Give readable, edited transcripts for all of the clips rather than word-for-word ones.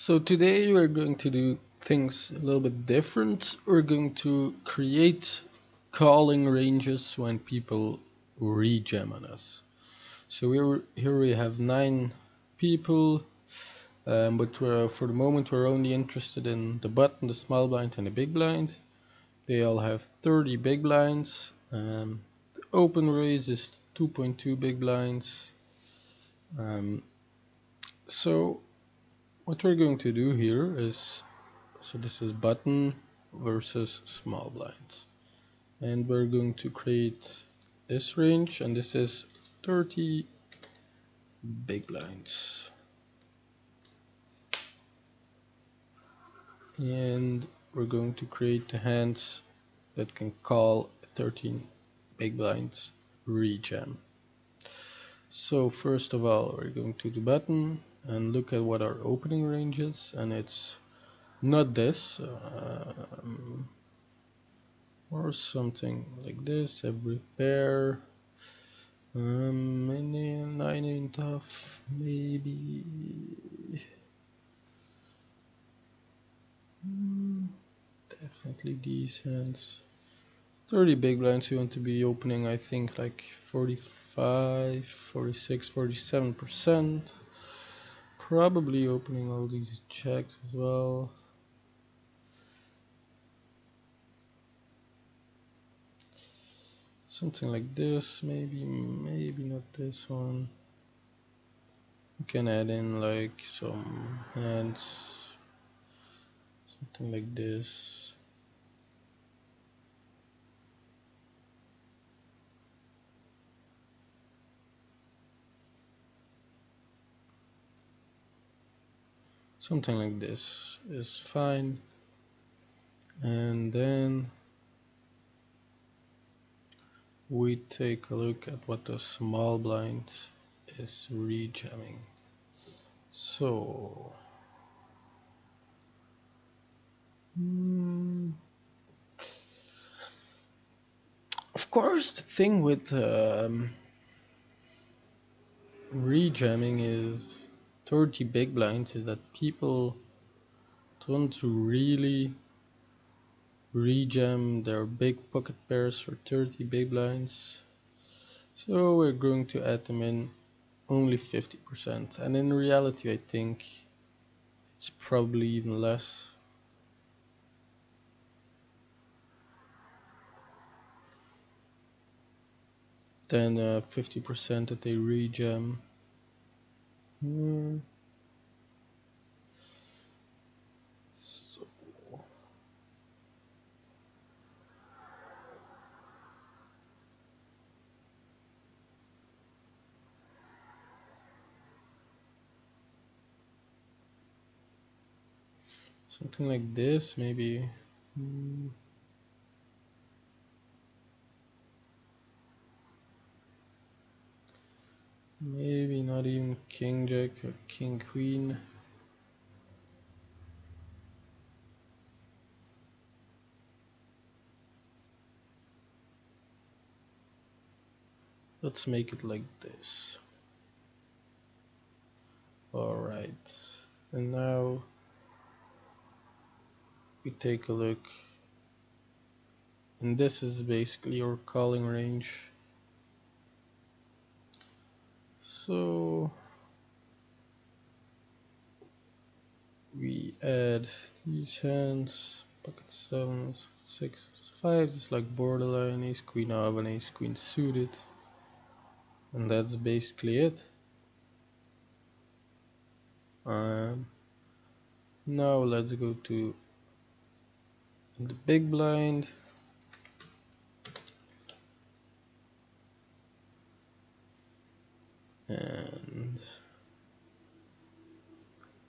So today we're going to do things a little bit different. We're going to create calling ranges when people rejam on us. So here we have 9 people, but for the moment we're only interested in the button, the small blind and the big blind. They all have 30 big blinds. The open raise is 2.2 big blinds. So what we're going to do here is, so this is button versus small blind, and we're going to create this range, and this is 30 big blinds, and we're going to create the hands that can call 13 big blinds rejam. So first of all, we're going to the button and look at what our opening range is, and it's not this, or something like this. Every pair, maybe 9 in tough, maybe. Definitely these hands. 30 big blinds, you want to be opening, I think, like 45, 46, 47%. Probably opening all these checks as well. Something like this, maybe not this one. You can add in like some hands, something like this. Something like this is fine. And then we take a look at what the small blind is rejamming. So of course, the thing with rejamming is 30 big blinds is that people want to really rejam their big pocket pairs for 30 big blinds. So we're going to add them in only 50%, and in reality I think it's probably even less. Than 50% that they rejam. So something like this, maybe. Maybe not even king jack or king queen. Let's make it like this. Alright, and now we take a look, and this is basically your calling range. So we add these hands, pocket 7s, 6s, 5s, it's like borderline, ace queen off and ace queen suited, and that's basically it. Now let's go to the big blind. And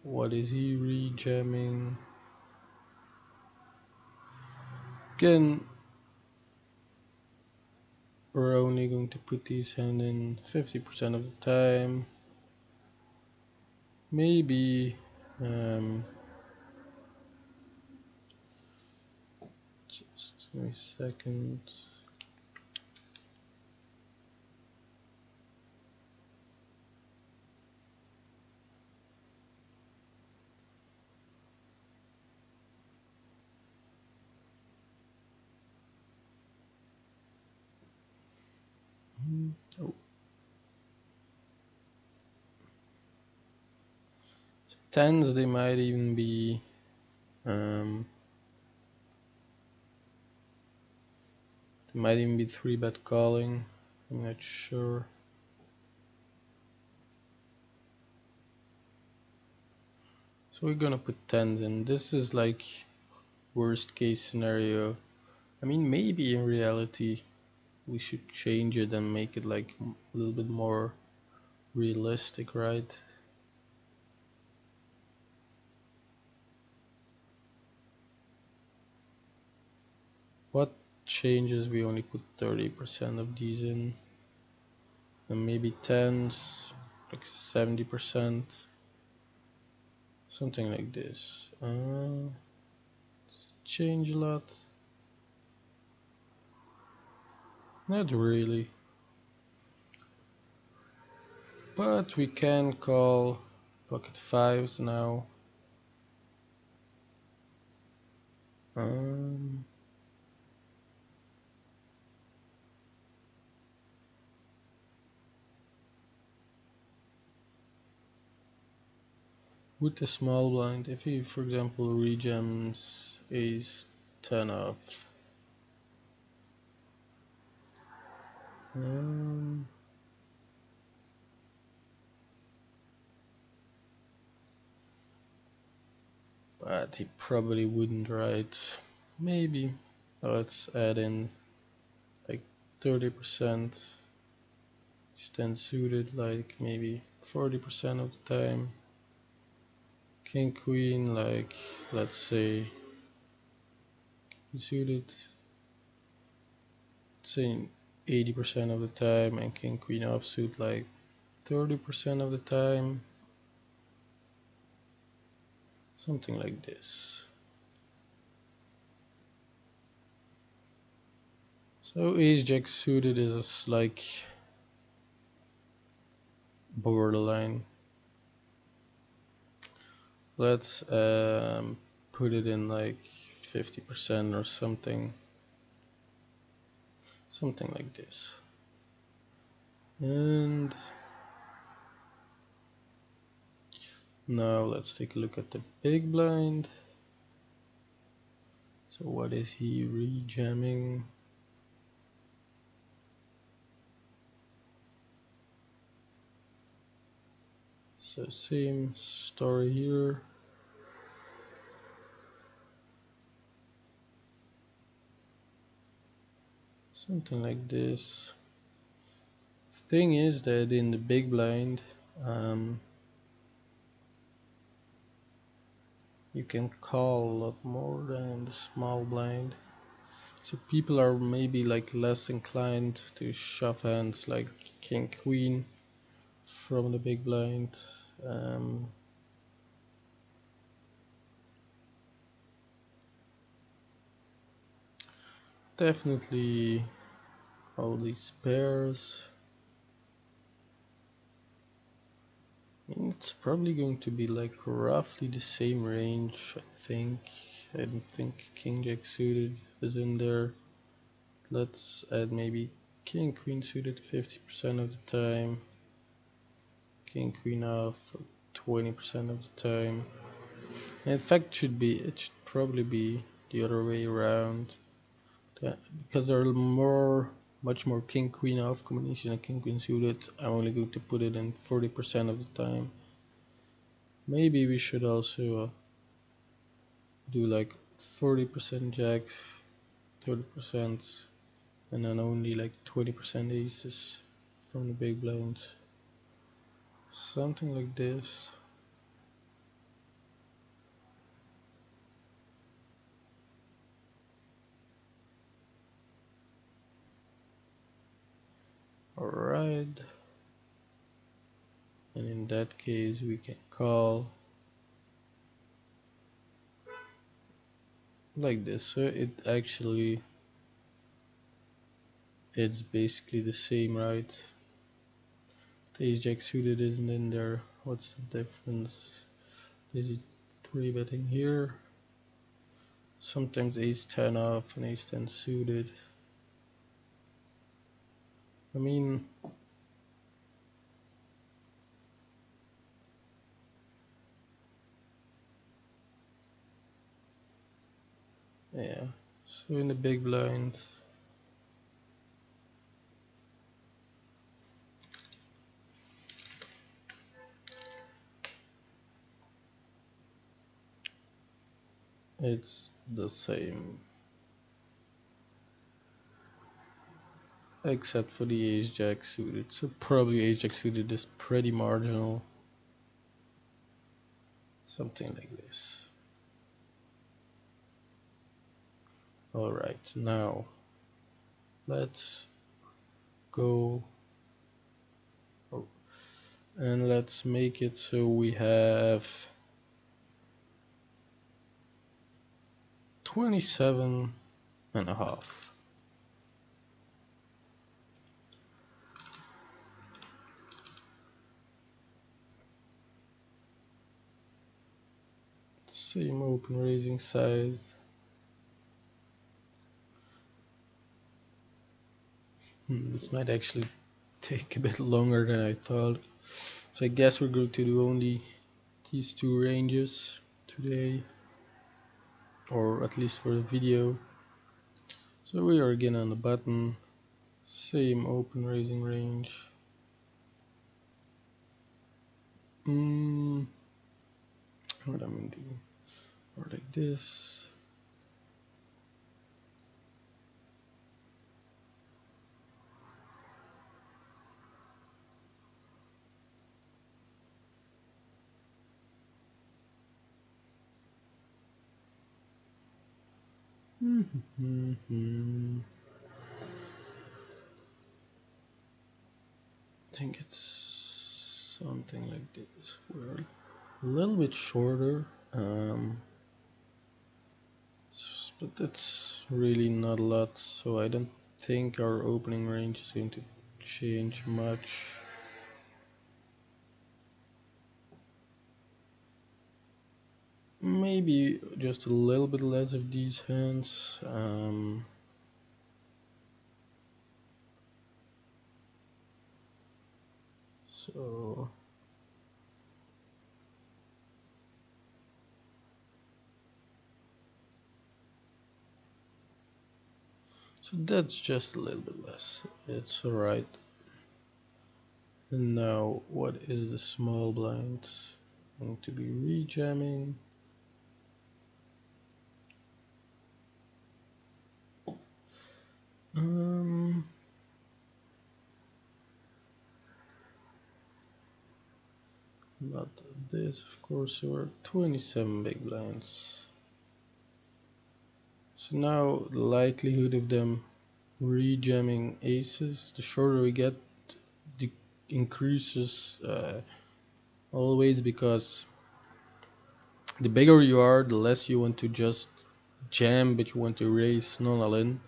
what is he rejamming? Again, we're only going to put these hands in 50% of the time. Maybe just give me a second. Oh, tens, they might even be they might even be 3-bet calling. I'm not sure. So we're gonna put tens in. This is like worst case scenario. I mean, maybe in reality we should change it and make it like a little bit more realistic, right? What changes? We only put 30% of these in, and maybe tens, like 70%, something like this. Change a lot? Not really, but we can call pocket fives now. Um, with the small blind, if he, for example, rejams ace 10 off. Um, but he probably wouldn't, right? Maybe. Let's add in like 30%. Stand suited like maybe 40% of the time. King queen, like let's say suited, say 80% of the time, and king queen offsuit like 30% of the time. Something like this. So ace jack suited is like borderline. Let's put it in like 50% or something like this. And now let's take a look at the big blind. So what is he rejamming? So same story here. Something like this. Thing is that in the big blind, you can call a lot more than in the small blind. So people are maybe like less inclined to shove hands like king queen from the big blind. Definitely all these pairs. I mean, it's probably going to be like roughly the same range, I think. I don't think king jack suited is in there. Let's add maybe king queen suited 50% of the time, king queen off 20% of the time. In fact, it should probably be the other way around, because there are much more king queen off combination and king queen suited. I'm only going to put it in 40% of the time. Maybe we should also do like 40% jacks, 30%, and then only like 20% aces from the big blinds. Something like this. Alright. And in that case we can call like this. So it's basically the same, right? The ace jack suited isn't in there. What's the difference? Is it 3-betting here? Sometimes ace 10 off and ace 10 suited. I mean, Yeah, so in the big blind, it's the same, except for the ace jack suited. So probably ace jack suited is pretty marginal, something like this. All right, now let's go. Oh, and let's make it so we have 27.5. Same open raising size. This might actually take a bit longer than I thought. So I guess we're going to do only these two ranges today, or at least for the video. So we are again on the button, same open raising range. What I'm gonna do, or like this. I think it's something like this. We're a little bit shorter, but that's really not a lot, so I don't think our opening range is going to change much. Maybe just a little bit less of these hands. So that's just a little bit less. It's alright. And now, what is the small blind going to be rejamming? Not this, of course. There were 27 big blinds. So now the likelihood of them rejamming aces, the shorter we get, the increases always, because the bigger you are, the less you want to just jam, but you want to raise non-all in.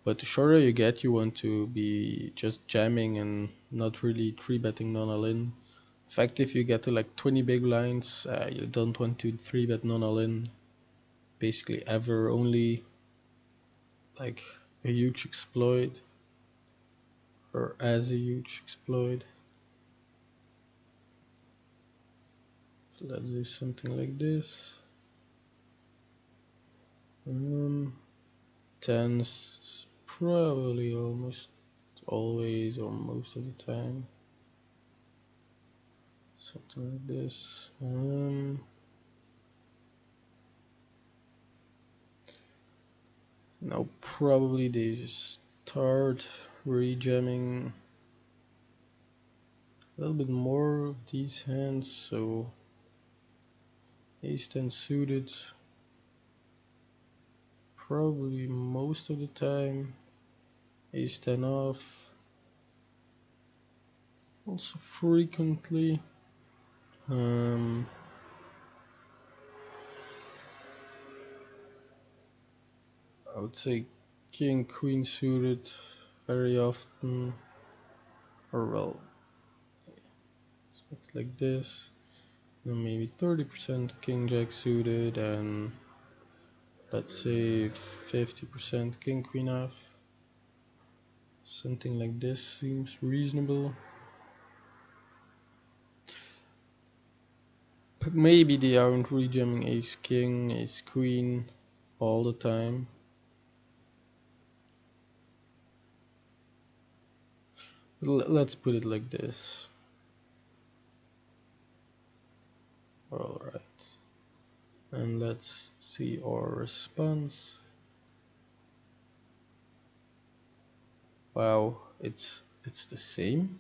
But the shorter you get, you want to be just jamming and not really 3-betting non-all in. In fact, if you get to like 20 big blinds, you don't want to 3-bet non-all in basically ever, only like a huge exploit, or as a huge exploit. So let's do something like this. Tens probably almost always or most of the time. Something like this. Now probably they start rejamming a little bit more of these hands, so ace 10 suited probably most of the time, ace 10 off also frequently. I would say king queen suited very often, or well, like this. Then maybe 30% king jack suited, and let's say 50% king queen off. Something like this seems reasonable. But maybe they aren't rejamming ace king, ace queen. all the time. Let's put it like this. Alright. And let's see our response. Wow, it's the same.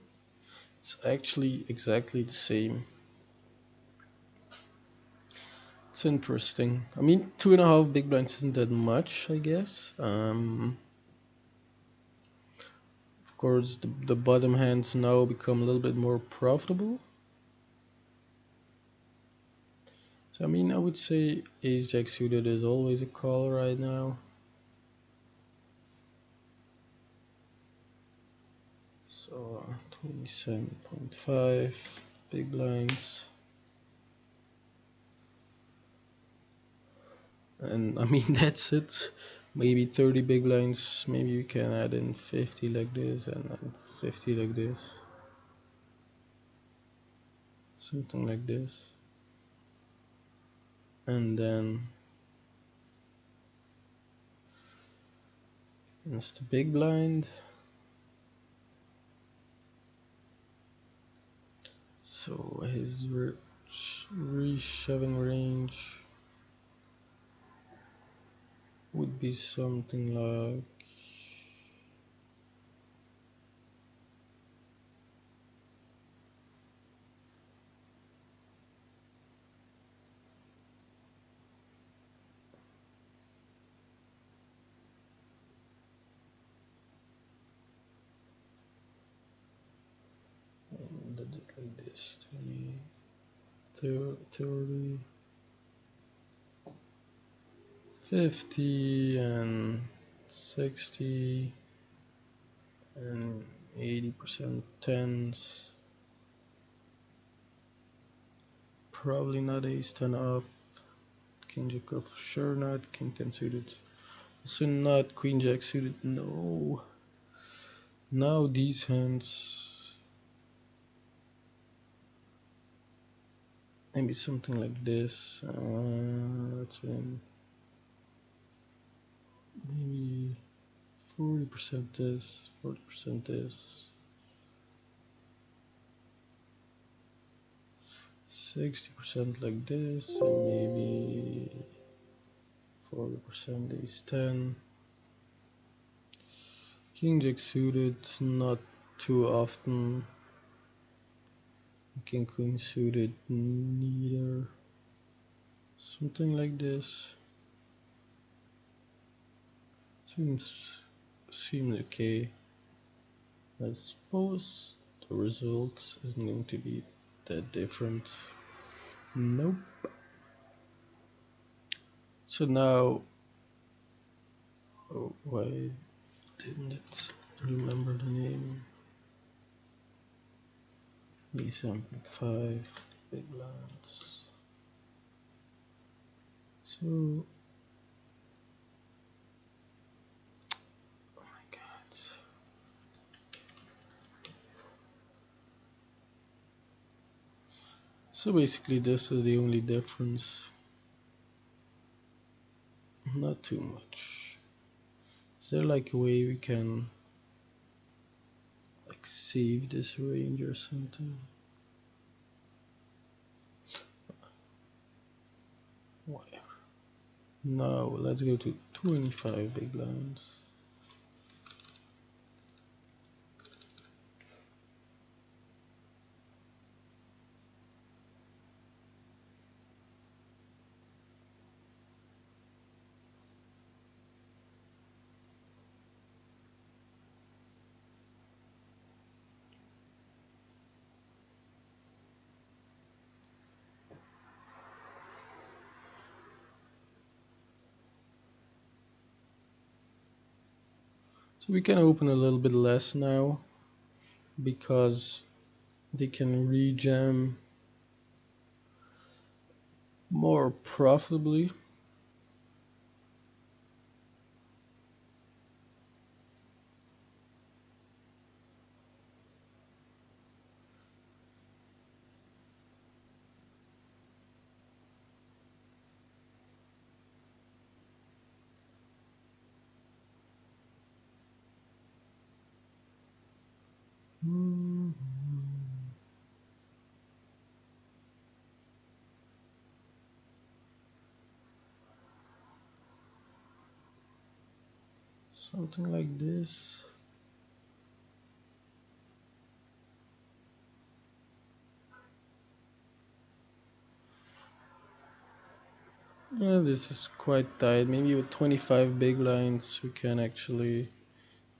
It's actually exactly the same. It's interesting. I mean, 2.5 big blinds isn't that much, I guess. Of course, the bottom hands now become a little bit more profitable. So I mean, I would say Ace Jack suited is always a call right now. So 27.5 big blinds. And I mean, that's it. Maybe 30 big blinds. Maybe you can add in 50 like this and then 50 like this. Something like this. And then it's the big blind. So his reshoving range would be something like this 30, 50 and 60 and 80% tens. Probably not ace 10 off. King jack off, sure not. King 10 suited, also not. Queen jack suited, no. Now these hands, maybe something like this. Let's win. Maybe 40% this, 40% this, 60% like this, and maybe 40% ace 10. King jack suited, not too often. King queen suited, neither. Something like this. Seems okay. I suppose the result isn't going to be that different. Nope. So now, oh, why didn't it remember the name? B7.5 big blinds. So, oh my god. So basically this is the only difference. Not too much. Is there like a way we can like save this range or something? Whatever. Now let's go to 25 big blinds. So we can open a little bit less now because they can rejam more profitably. something like this. Yeah, this is quite tight. Maybe with 25 big blinds we can actually,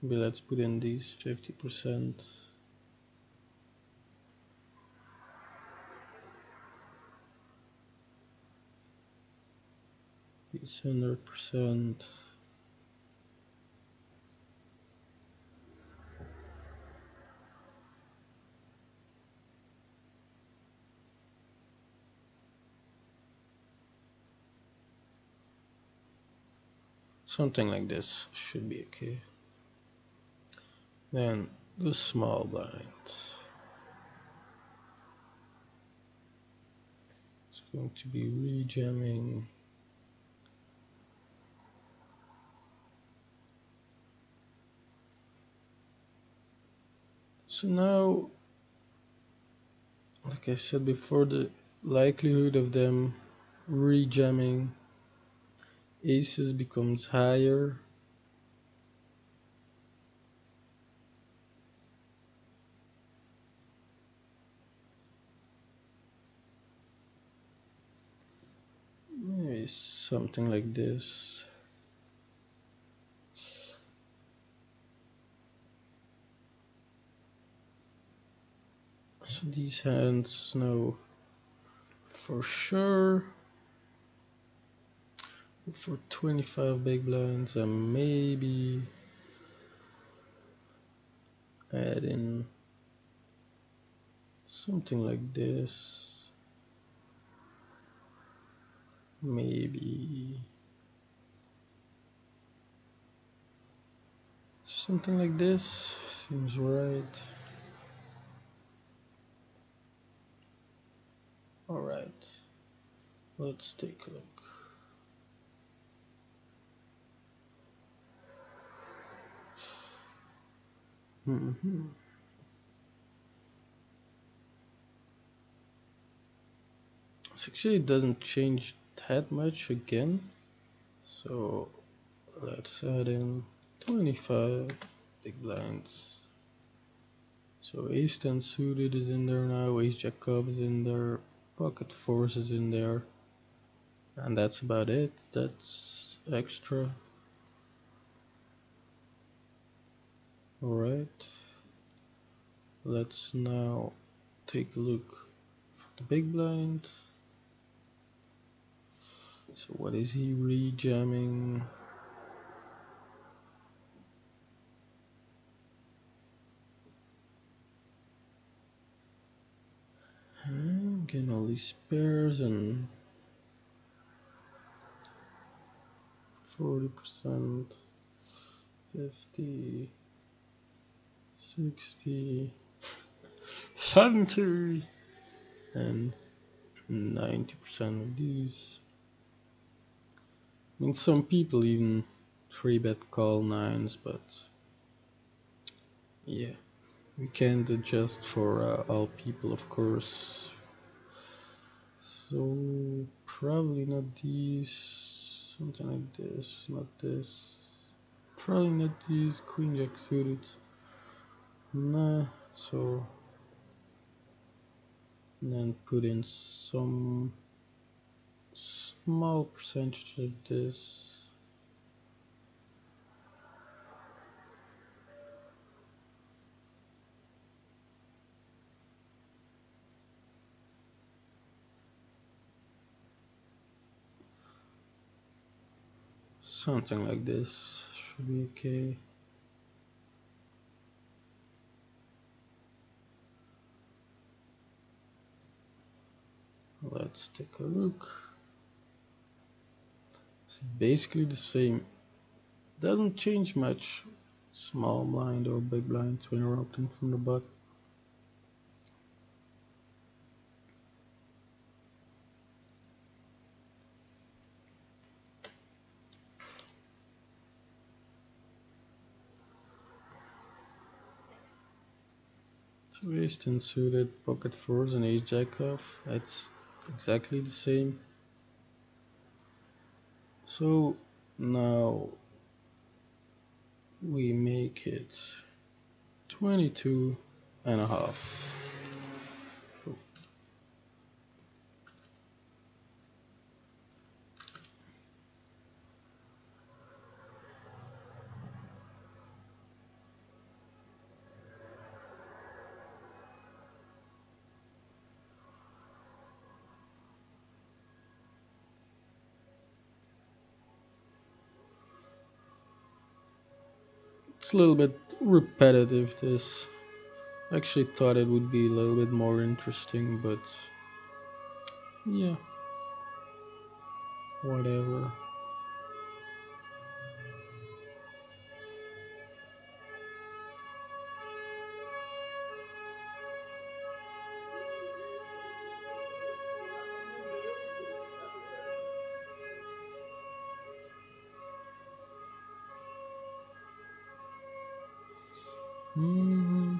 maybe let's put in these 50%, these 100%. Something like this should be okay. Then the small blind. It's going to be rejamming. So now, like I said before, the likelihood of them rejamming aces becomes higher. Maybe something like this. So these hands now for sure for 25 big blinds and maybe add in something like this. Maybe something like this seems right. Alright, let's take a look. So actually it doesn't change that much again. So let's add in 25 big blinds. So ace 10 suited is in there now, ace jack off is in there, pocket fours is in there, and that's about it. That's extra. Alright, let's now take a look at the big blind. So what is he rejamming? Getting all these pairs and 40%, 50, 60, 70, and 90% of these. I mean, some people even 3-bet call nines, but yeah, we can't adjust for all people, of course. So probably not these, something like this, not this. Probably not these, queen jack suited. Nah, so and then put in some small percentage of this. Something like this should be okay. Let's take a look. It's basically the same. Doesn't change much. Small blind or big blind when you're opening from the bottom. So ace 10 suited, pocket fours and ace jack off. It's exactly the same. So now we make it 22 and a half. It's a little bit repetitive, this. I actually thought it would be a little bit more interesting, but yeah, whatever. Mm,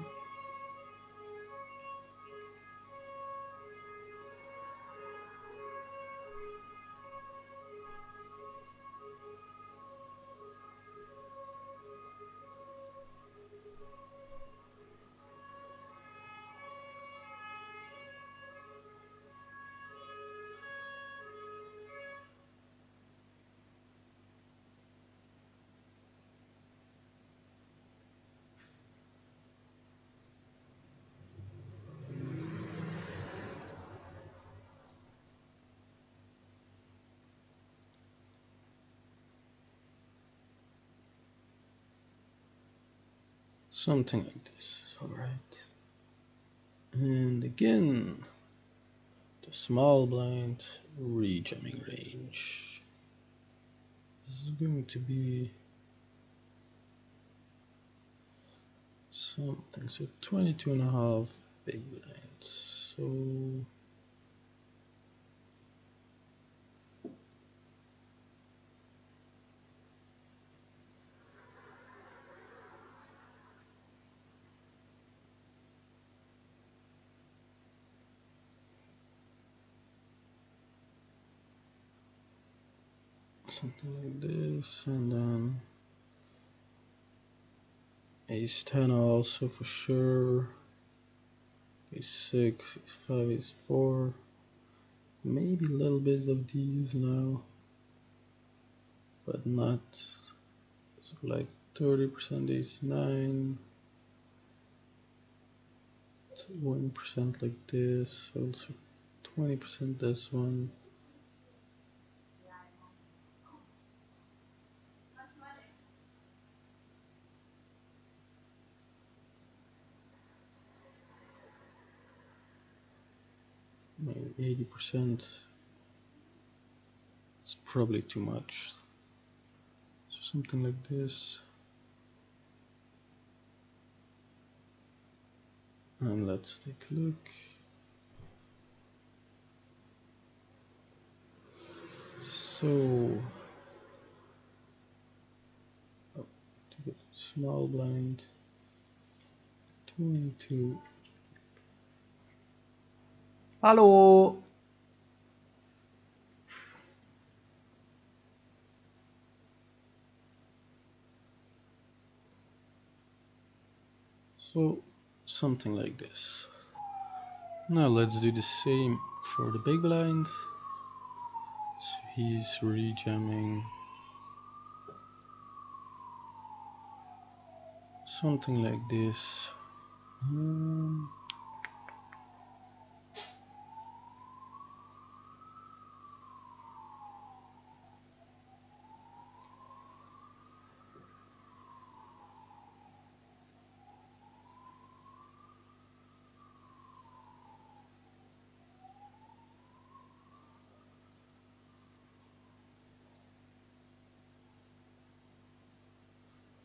Something like this is alright. And again, the small blind rejamming range. This is going to be something, so 22 and a half big blinds. So something like this, and then ace 10 also for sure, ace 6, ace 5, ace 4, maybe a little bit of these now, but not, so like 30% ace 9, 1% like this, also 20% this one. Maybe 80%. It's probably too much. So something like this. And let's take a look. So, oh, take a small blind, 22. Hallo! So, something like this. Now let's do the same for the big blind. So he's rejamming. Something like this.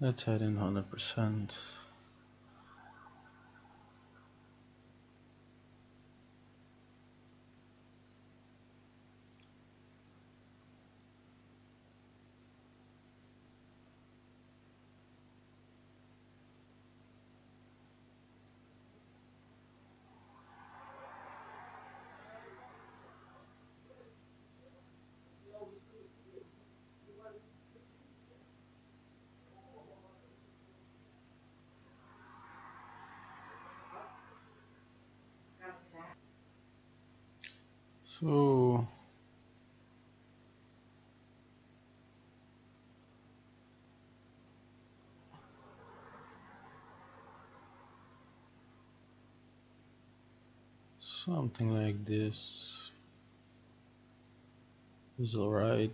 Let's add in 100%. So something like this is alright.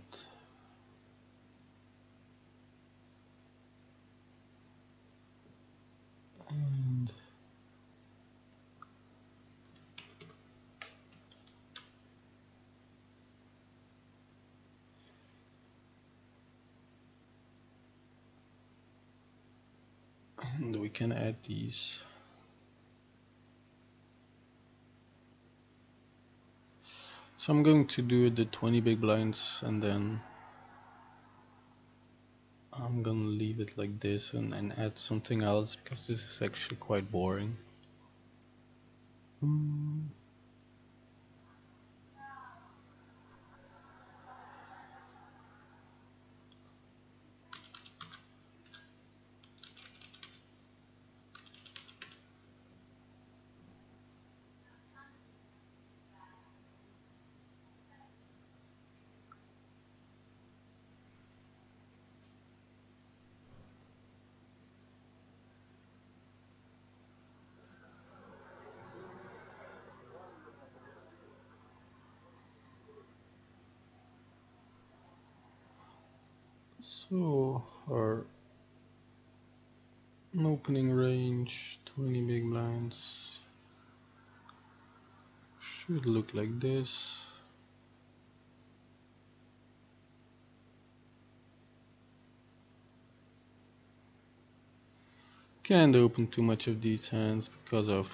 And we can add these. So I'm going to do the 20 big blinds and then I'm gonna leave it like this and add something else because this is actually quite boring. So our opening range, 20 big blinds, should look like this. Can't open too much of these hands because of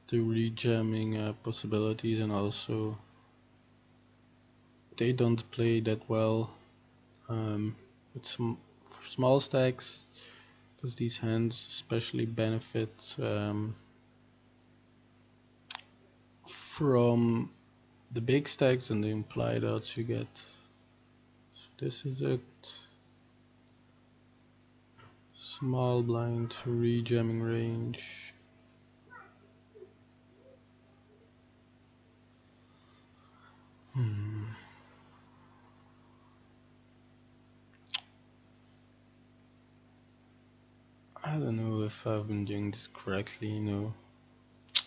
the rejamming possibilities, and also they don't play that well with for small stacks, because these hands especially benefit from the big stacks and the implied odds you get. So this is it. Small blind rejamming range. I don't know if I've been doing this correctly, you know. I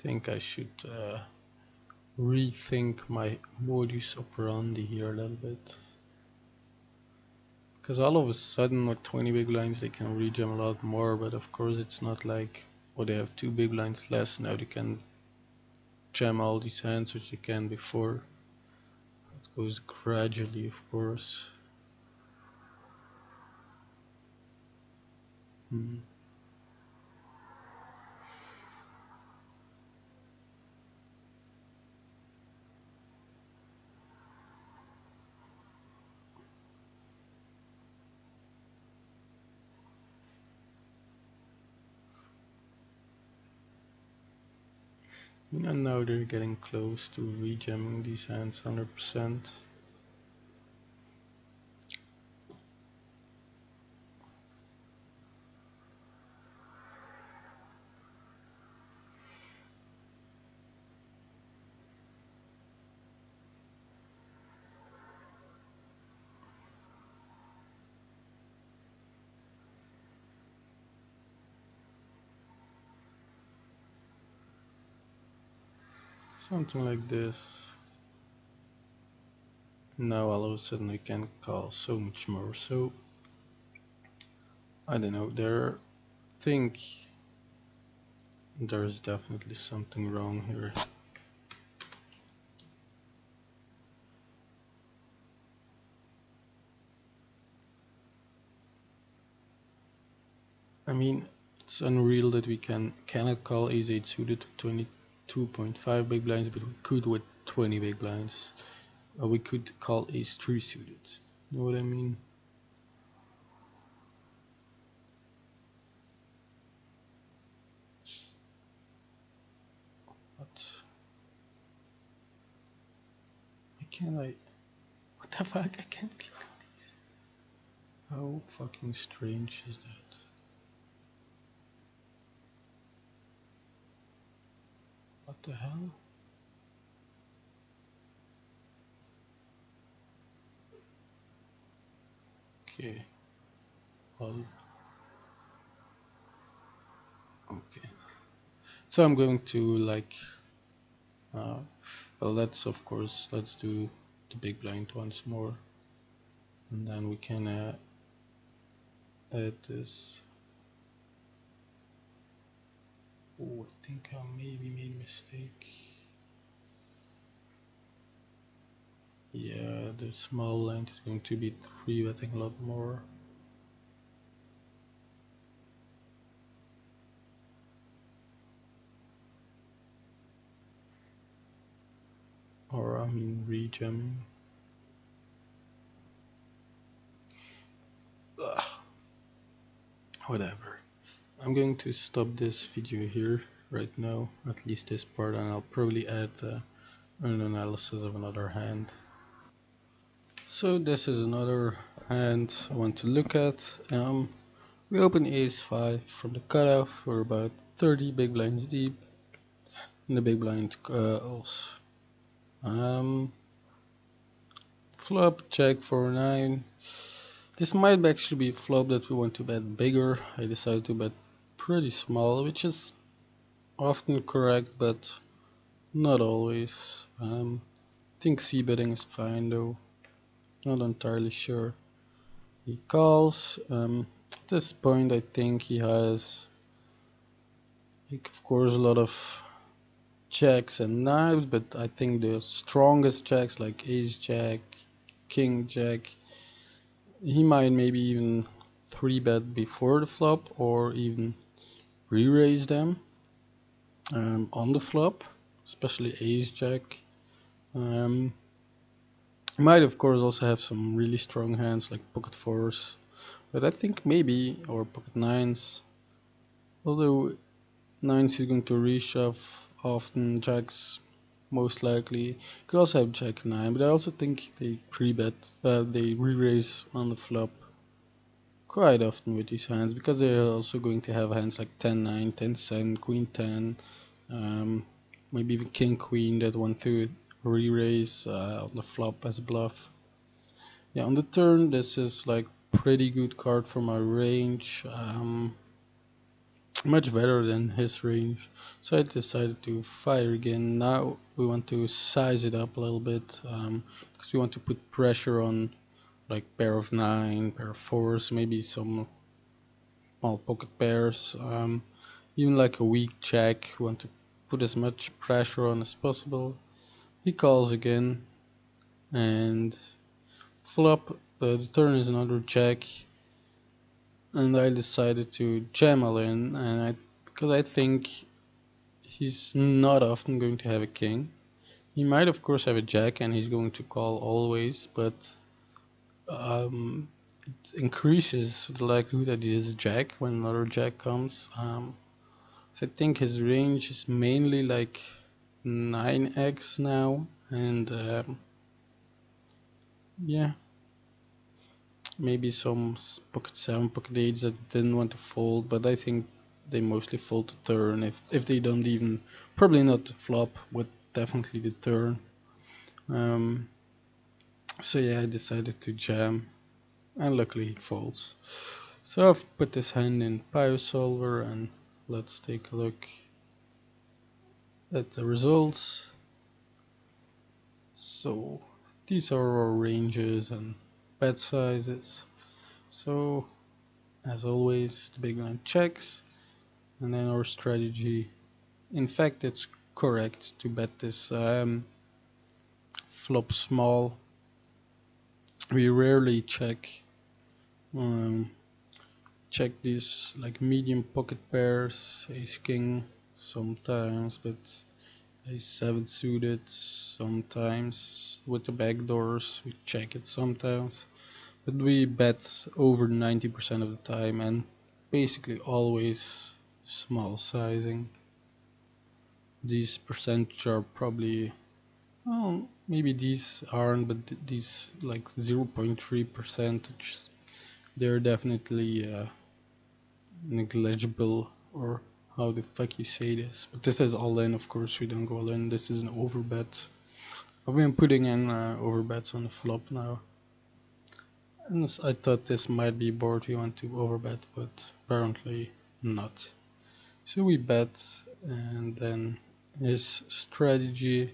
think I should rethink my modus operandi here a little bit. Because all of a sudden with 20 big blinds they can rejam a lot more, but of course it's not like, oh, they have 2 big blinds less, now they can jam all these hands which they can before. It goes gradually, of course. And now they're getting close to rejamming these hands 100%. Something like this. Now all of a sudden we can call so much more. So I don't know, think there's definitely something wrong here. I mean, it's unreal that we cannot call ace-8 suited with 22.5 big blinds, but we could with 20 big blinds. Or we could call ace-3 suited. You know what I mean? What? Why can't I? What the fuck? I can't click on these. How fucking strange is that? What the hell? Okay. Well, okay. So I'm going to like, uh, well, let's of course let's do the big blind once more, and then we can add this. Oh, I think I maybe made a mistake. Yeah, the small length is going to be 3-betting a lot more. Or I mean rejamming. Whatever. I'm going to stop this video here right now, at least this part, and I'll probably add an analysis of another hand. So this is another hand I want to look at. We open ace-5 from the cutoff. We're about 30 big blinds deep. And the big blind calls. Flop check for 9. This might actually be a flop that we want to bet bigger. I decided to bet pretty small, which is often correct, but not always. I think c betting is fine though. Not entirely sure. He calls. At this point, I think he has, like, of course, a lot of jacks and knives, but I think the strongest jacks, like ace jack, king jack, he might maybe even 3-bet before the flop or even re-raise them on the flop, especially ace jack. Might of course also have some really strong hands like pocket fours, but I think maybe, or pocket nines, although nines is going to reshove often, jacks most likely. Could also have jack 9, but I also think they pre-bet, they re-raise on the flop quite often with these hands, because they're also going to have hands like 10-9, 10-7, queen 10, maybe even king queen that want to re-raise on the flop as a bluff. Yeah, on the turn this is like pretty good card for my range, much better than his range, so I decided to fire again. Now we want to size it up a little bit, because we want to put pressure on like pair of 9, pair of 4s, maybe some small pocket pairs, even like a weak jack. We want to put as much pressure on as possible. He calls again, and flop, the turn is another jack, and I decided to jam all in, and because I think he's not often going to have a king. He might of course have a jack and he's going to call always, but it increases the likelihood that he has jack when another jack comes. So I think his range is mainly like 9x now, and yeah, maybe some pocket 7, pocket 8s that didn't want to fold, but I think they mostly fold the turn, if they don't even, probably not the flop, but definitely the turn. So yeah, I decided to jam, and luckily he folds. So I've put this hand in PioSolver, and let's take a look at the results. So these are our ranges and bet sizes. So as always, the big blind checks, and then our strategy. In fact, it's correct to bet this flop small. We rarely check check these like medium pocket pairs, ace king sometimes, but ace 7 suited sometimes. With the backdoors we check it sometimes, but we bet over 90% of the time, and basically always small sizing. These percentage are probably, well, maybe these aren't, but these like 0.3 percentage, they're definitely negligible or how the fuck you say this. But this is all in, of course. We don't go all in. This is an overbet. I've been putting in overbets on the flop now. And I thought this might be a board we want to overbet, but apparently not. So we bet, and then his strategy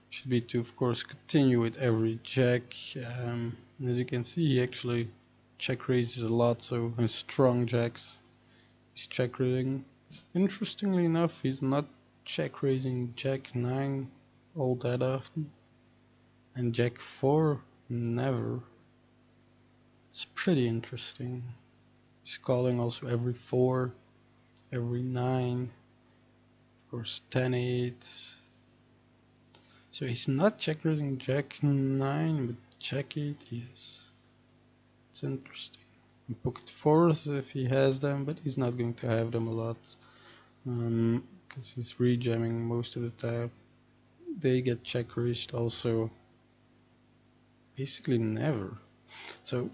should be to, of course, continue with every jack. And as you can see, he actually check raises a lot, so his strong jacks he's check raising. Interestingly enough, he's not check raising jack 9 all that often, and jack 4 never. It's pretty interesting. He's calling also every 4, every 9, of course 10-8. So he's not check raising jack 9, but jack 8 he is. It's interesting. And pocket 4s if he has them, but he's not going to have them a lot. Because he's rejamming most of the time. They get check raised also basically never. So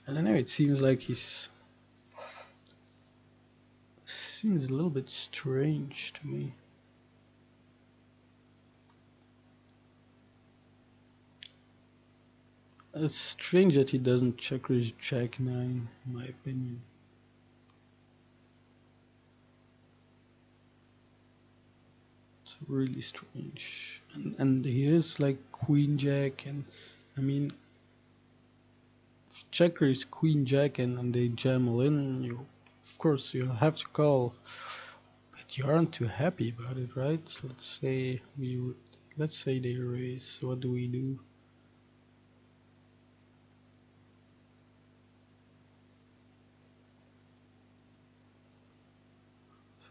I don't know, it seems like seems a little bit strange to me. It's strange that he doesn't check raise jack 9, in my opinion. It's really strange. And he is like queen jack, and I mean, if you check raise queen jack and they jam all in, you of course you have to call, but you aren't too happy about it, right? So let's say they raise. So what do we do?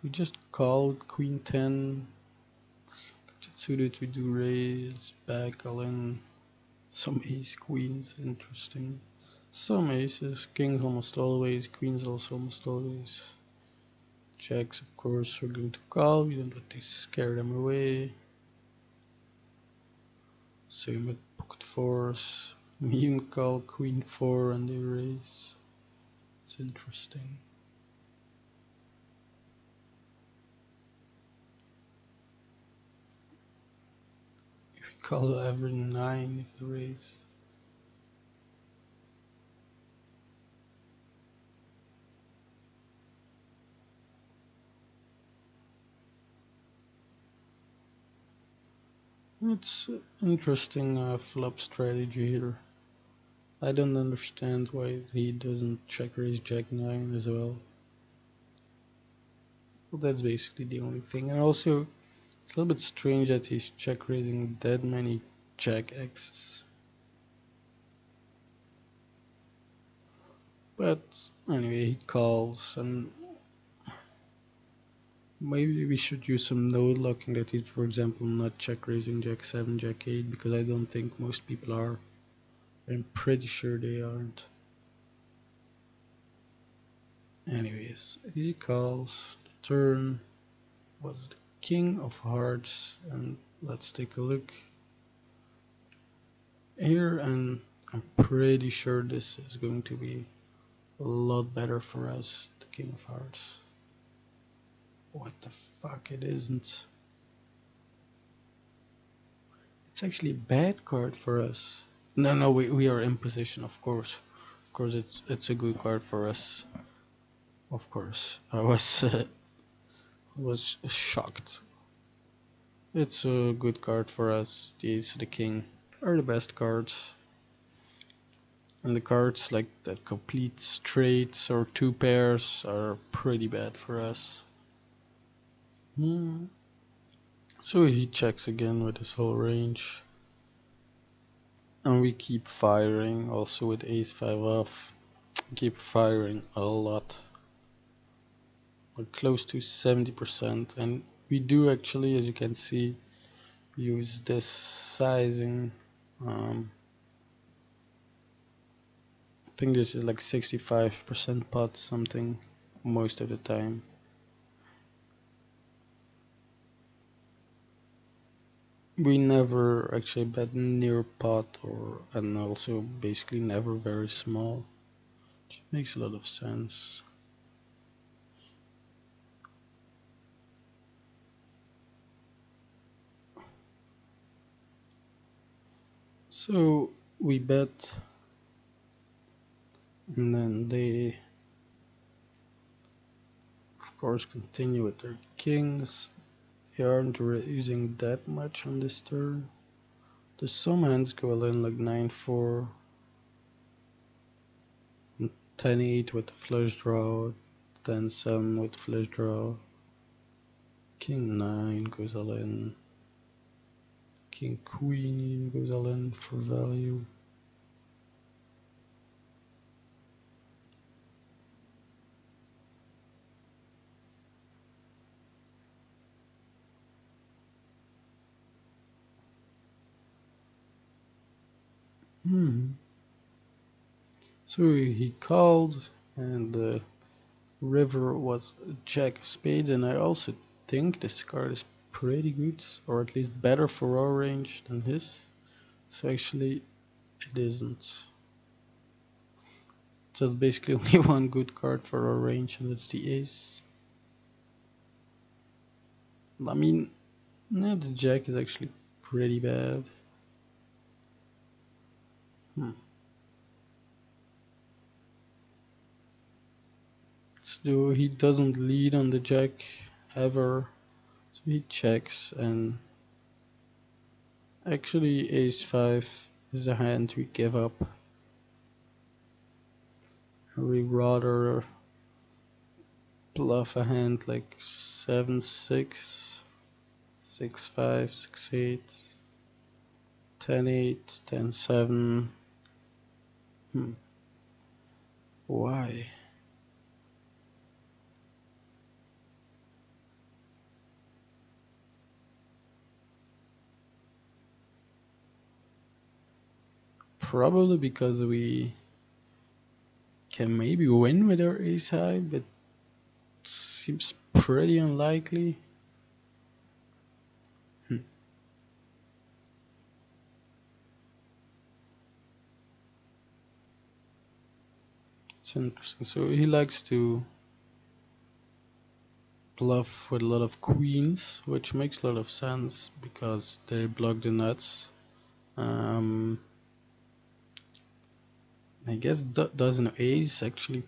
We just call with queen 10. Suited we do raise, back all in. Some ace queens, interesting. Some aces, kings almost always, queens also almost always. Jacks, of course, we're going to call. We don't want to scare them away. Same with pocket 4s. We even call queen 4 and they raise. It's interesting. If we call every 9 if they raise. It's interesting flop strategy here. I don't understand why he doesn't check raise jack 9 as well. Well, that's basically the only thing. And also, it's a little bit strange that he's check raising that many jack X's. But anyway, he calls, and maybe we should use some node locking that he's, for example, not check raising jack 7, jack 8, because I don't think most people are. I'm pretty sure they aren't. Anyways, he calls. The turn was the king of hearts, and let's take a look here, and I'm pretty sure this is going to be a lot better for us, the king of hearts. What the fuck, it isn't. It's actually a bad card for us. No, we are in position, of course. Of course, it's a good card for us. Of course, I was shocked. It's a good card for us. The ace, the king are the best cards. And the cards like that complete straights or two pairs are pretty bad for us. So he checks again with his whole range. And we keep firing also with ace 5 off. Keep firing a lot. We're close to 70%. And we do actually, as you can see, use this sizing. I think this is like 65% pot something most of the time. We never actually bet near pot, and also basically never very small, which makes a lot of sense. So we bet, and then they, of course, continue with their kings. They aren't using that much on this turn. There's some hands go all in like 9-4, and 10-8 with the flush draw, 10-7 with flush draw. King 9 goes all in. King Queen goes all in for value. So he called, and the river was a jack of spades, and I also think this card is pretty good, or at least better for our range than his. So actually, it isn't. So it's basically only one good card for our range, and it's the ace. I mean, no, the jack is actually pretty bad. So he doesn't lead on the jack ever, so he checks, and actually ace 5 is a hand we give up. We rather bluff a hand like 7-6, 6-5, 6-8, 10-8, 10-7. Why? Probably because we can maybe win with our ace high, but seems pretty unlikely. It's interesting. So he likes to bluff with a lot of queens, which makes a lot of sense because they block the nuts. I guess does an ace actually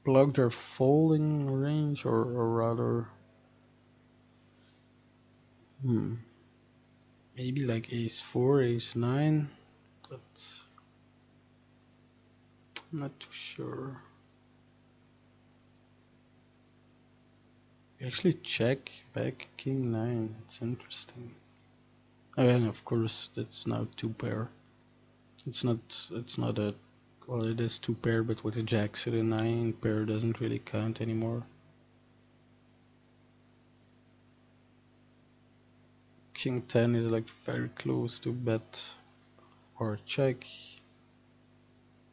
block their folding range, or rather, maybe like ace 4, ace 9, but I'm not too sure. We actually check back king 9. It's interesting. Oh, and of course that's now 2 pair. It's not a, well, it is 2 pair, but with a jack, so the 9 pair doesn't really count anymore. King 10 is like very close to bet or check.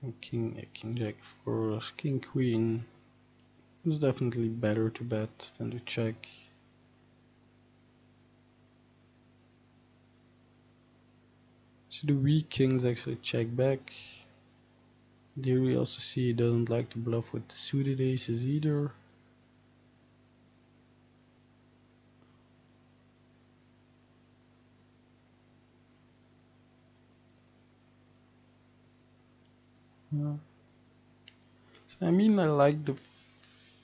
And king jack, of course. King queen is definitely better to bet than to check. So the weak kings actually check back. There we also see he doesn't like to bluff with the suited aces either. So I mean, I like the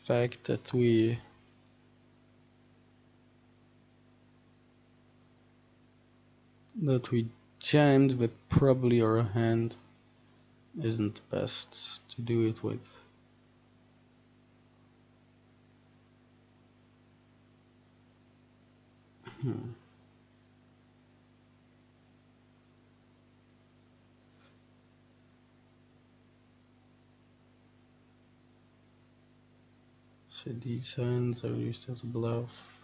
fact that we jammed, but probably our hand isn't the best to do it with. So these hands are used as a bluff.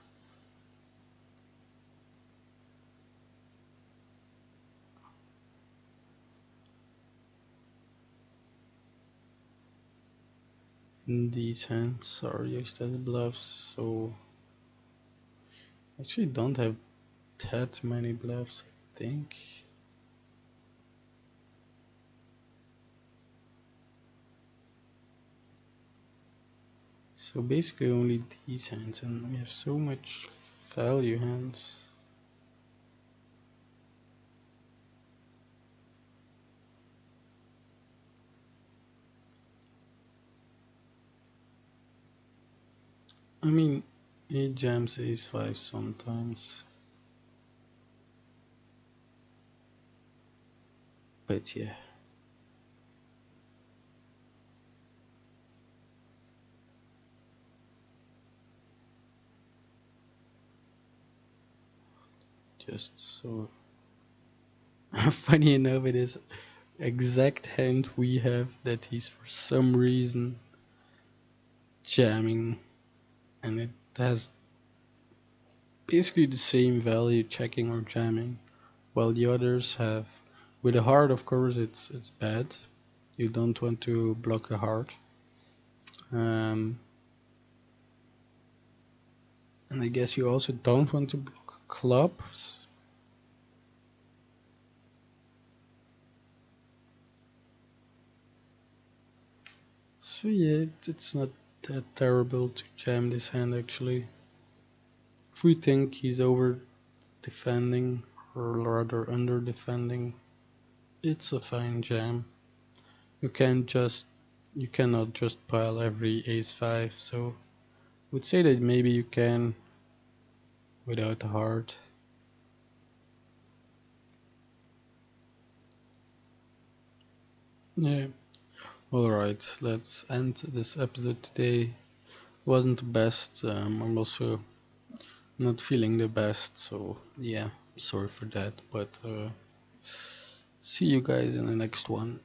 And these hands are used as bluffs, so I actually don't have that many bluffs, I think. So basically only these hands, and we have so much value hands. I mean, he jams ace 5 sometimes. But yeah. Just so funny enough, it is exact hand we have that he's for some reason jamming, and it has basically the same value checking or jamming, while the others have with a heart. Of course, it's bad. You don't want to block a heart, um, and I guess you also don't want to block clubs. So yeah, it's not that terrible to jam this hand actually. If we think he's over defending or rather under defending, it's a fine jam. You can't just you cannot just pile every ace 5, so I would say that maybe you can without a heart. Yeah. Alright, let's end this episode today. Wasn't the best. I'm also not feeling the best, so yeah, sorry for that. But see you guys in the next one.